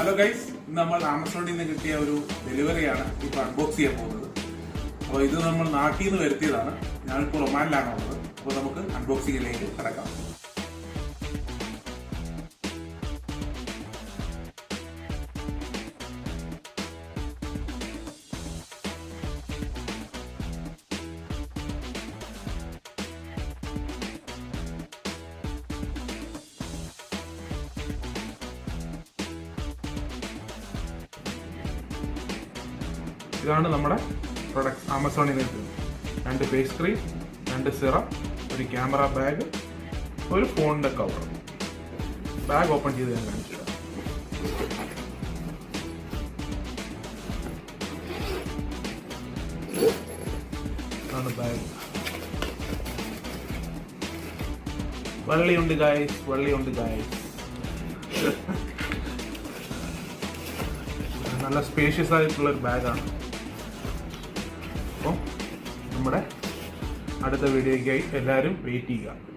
Hello guys, ഇന്ന് നമ്മൾ ആമസോണിൽ നിന്ന് കിട്ടിയ ഒരു ഡെലിവറിയാണ് ഇപ്പോൾ അൺബോക്സ് ചെയ്യാൻ പോകുന്നത്. അപ്പോൾ ഇത് നമ്മൾ നാട്ടിൽ നിന്ന് വരുത്തിയതാണ്. ഞാനിപ്പോൾ ഒമാനിലാണ് ഉള്ളത്. അപ്പോൾ നമുക്ക് അൺബോക്സിങ്ങിലേക്ക് കിടക്കാം. ഇതാണ് നമ്മുടെ പ്രൊഡക്ട്സ് ആമസോണിൽ നിന്ന്. 2 ഫേസ് ക്രീം, 2 സിറം, ഒരു ക്യാമറ ബാഗ്, ഒരു ഫോണിൻ്റെ കവർ. ബാഗ് ഓപ്പൺ ചെയ്ത് ഞാൻ കാണിച്ചു തരാം. ഇതാണ് ബാഗ്. വള്ളിയുണ്ട് ഗായ്സ്, വള്ളിയുണ്ട് ഗായ്സ്. നല്ല സ്പേഷ്യസ് ആയിട്ടുള്ളൊരു ബാഗാണ്. അപ്പോൾ നമ്മുടെ അടുത്ത വീഡിയോയ്ക്കായി എല്ലാവരും വെയിറ്റ് ചെയ്യുക.